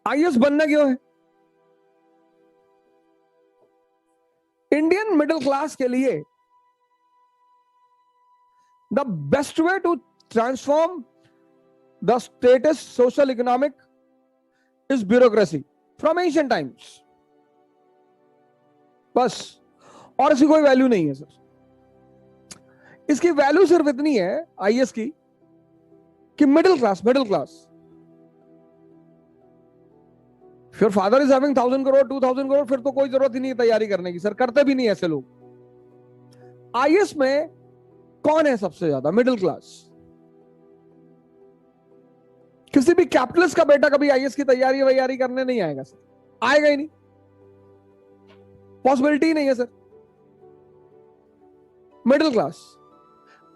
IAS बनना क्यों है? इंडियन मिडिल क्लास के लिए the best way to transform the status social economic is bureaucracy from ancient times. बस, और इसकी कोई वैल्यू नहीं है सर। इसकी वैल्यू सिर्फ इतनी है आईएएस की कि मिडिल क्लास फिर father is having 1000 crore 2000 crore, फिर तो कोई जरूरत ही नहीं है तैयारी करने की सर, करते भी नहीं ऐसे लोग। आईएएस में कौन है सबसे ज्यादा? Middle class. किसी भी कैपिटलिस्ट का बेटा कभी आईएएस की तैयारी करने नहीं आएगा सर, आएगा ही नहीं, पॉसिबिलिटी नहीं है sir. Middle class,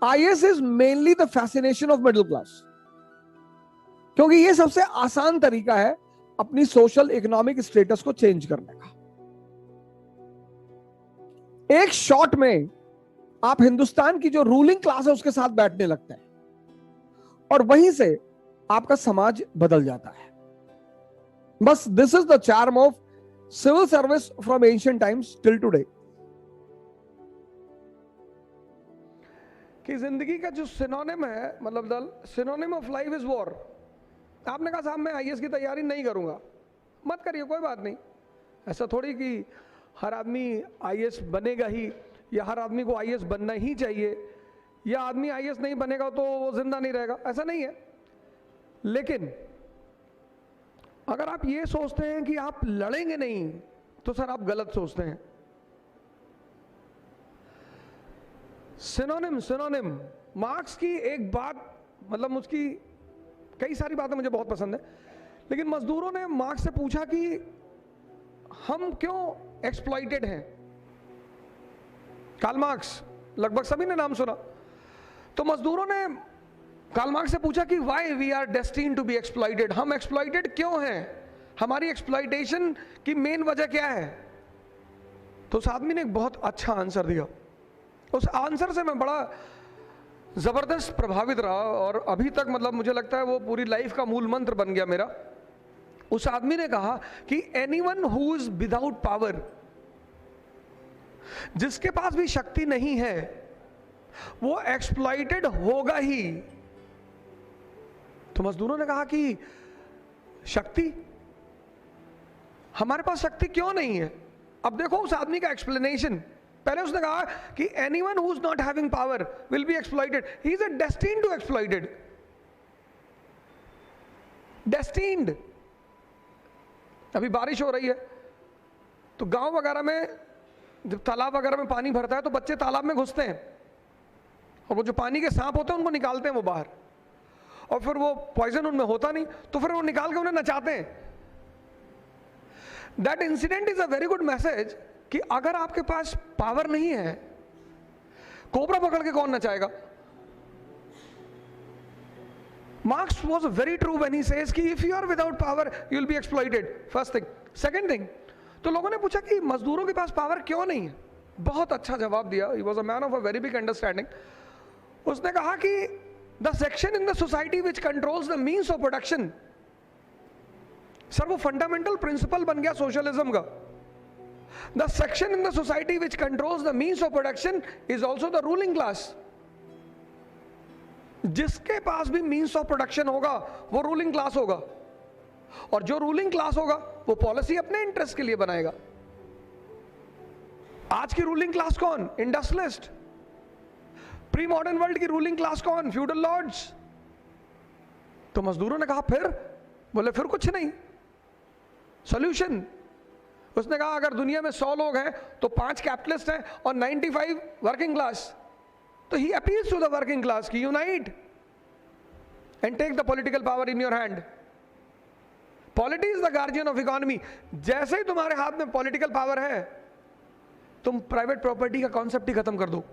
IAS is mainly the fascination of middle class, क्योंकि यह सबसे आसान तरीका है अपनी सोशल इकोनॉमिक स्टेटस को चेंज करने का। एक शॉट में आप हिंदुस्तान की जो रूलिंग क्लास है उसके साथ बैठने लगते हैं और वहीं से आपका समाज बदल जाता है। बस this is the charm of civil service from ancient times till today. कि जिंदगी का जो सिनोनिम है, मतलब the synonym of life is war. आपने कहा साहब मैं आईएएस की तैयारी नहीं करूंगा, मत करिए, कोई बात नहीं। ऐसा थोड़ी कि हर आदमी आईएएस बनेगा ही, या हर आदमी को आईएएस बनना ही चाहिए, या आदमी आईएएस नहीं बनेगा तो वो जिंदा नहीं रहेगा, ऐसा नहीं है। लेकिन अगर आप ये सोचते हैं कि आप लड़ेंगे नहीं, तो सर आप गलत सोचते हैं। सिनोनिम मार्क्स की एक बात, मतलब उसकी कई सारी बातें मुझे बहुत पसंद है, लेकिन मजदूरों ने मार्क्स से पूछा कि हम क्यों एक्सप्लॉइटेड हैं। कार्ल मार्क्स, लगभग सभी ने नाम सुना। तो मजदूरों ने कार्ल मार्क्स से पूछा कि why we are destined to be exploited, हम एक्सप्लॉइटेड क्यों हैं, हमारी एक्सप्लॉइटेशन की मेन वजह क्या है। तो उस आदमी ने एक बहुत अच्छा आंसर दिया। उस आंसर से मैं बड़ा जबरदस्त प्रभावित रहा और अभी तक मतलब मुझे लगता है वो पूरी लाइफ का मूल मंत्र बन गया मेरा। उस आदमी ने कहा कि anyone who is without power, जिसके पास भी शक्ति नहीं है, वो एक्सप्लॉइटेड होगा ही। तो मजदूरों ने कहा कि शक्ति, हमारे पास शक्ति क्यों नहीं है। अब देखो उस आदमी का एक्सप्लेनेशन। पहले उसने कहा कि anyone who is not having power will be exploited, he is destined to exploited. Destined. अभी बारिश हो रही है तो गांव वगैरह में जब तालाब वगैरह में पानी भरता है तो बच्चे तालाब में घुसते हैं और वो जो पानी के सांप होते हैं उनको निकालते हैं वो बाहर, और फिर वो पॉइजन उनमें होता नहीं तो फिर वो निकाल के उन्हें नचाते हैं। That incident is a very good message कि अगर आपके पास पावर नहीं है, कोबरा पकड़ के कौन नचाएगा। Marx was very true when he says कि if you are without power you will be exploited, first thing. Second thing, तो लोगों ने पूछा कि मजदूरों के पास पावर क्यों नहीं है। बहुत अच्छा जवाब दिया। He was a man of a very big understanding. उसने कहा कि the section in the society which controls the means of production, sir वो फंडामेंटल प्रिंसिपल बन गया सोशलिज्म का। The section in the society which controls the means of production is also the ruling class. जिसके पास भी means of production होगा वो ruling class होगा, और जो ruling class होगा वो पॉलिसी अपने इंटरेस्ट के लिए बनाएगा। आज की ruling class कौन? इंडस्ट्रियलिस्ट। प्री मॉडर्न वर्ल्ड की ruling class कौन? Feudal lords. तो मजदूरों ने कहा फिर, बोले फिर कुछ नहीं, सॉल्यूशन। उसने कहा अगर दुनिया में 100 लोग हैं तो 5 कैपिटलिस्ट हैं और 95 वर्किंग क्लास। तो he appeals to the working class की unite and take the political power in your hand. Polity is the guardian of economy. जैसे ही तुम्हारे हाथ में पॉलिटिकल पावर है, तुम प्राइवेट प्रॉपर्टी का कॉन्सेप्ट ही खत्म कर दो।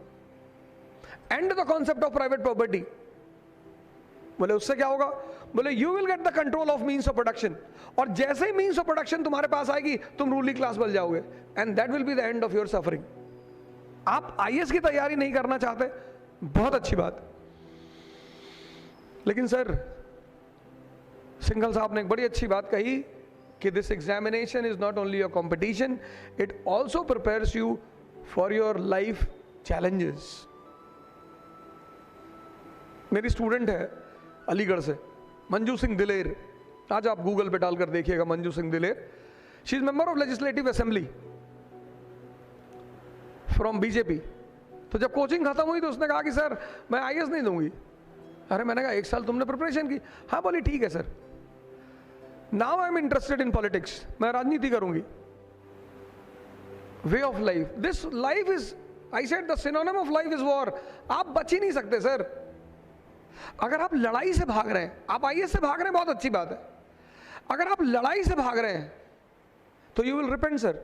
And the concept of private property. बोले उससे क्या होगा? बोले you will get the control of means of production, और जैसे ही मीन्स ऑफ प्रोडक्शन तुम्हारे पास आएगी तुम रूलिंग क्लास बन जाओगे, and that will be the end of your suffering. आप आईएएस की तैयारी नहीं करना चाहते, बहुत अच्छी बात, लेकिन सर सिंघल साहब ने एक बड़ी अच्छी बात कही कि this examination is not only your competition, it also prepares you for your life challenges. मेरी स्टूडेंट है अलीगढ़ से, मंजू सिंह दिलेर, आज आप गूगल पे डालकर देखिएगा मंजू सिंह दिलेर। She is member of legislative assembly from BJP. तो जब कोचिंग खत्म हुई तो उसने कहा कि सर मैं आईएएस नहीं दूंगी। अरे मैंने कहा 1 साल तुमने प्रिपरेशन की? हाँ, बोली ठीक है sir, now I am interested in politics, मैं राजनीति करूंगी। Way of life, this life is, I said the synonym of life is war. आप बच ही नहीं सकते सर। अगर आप लड़ाई से भाग रहे हैं, आप आईएएस से भाग रहे हैं, बहुत अच्छी बात है। अगर आप लड़ाई से भाग रहे हैं तो यू विल रिपेंट सर।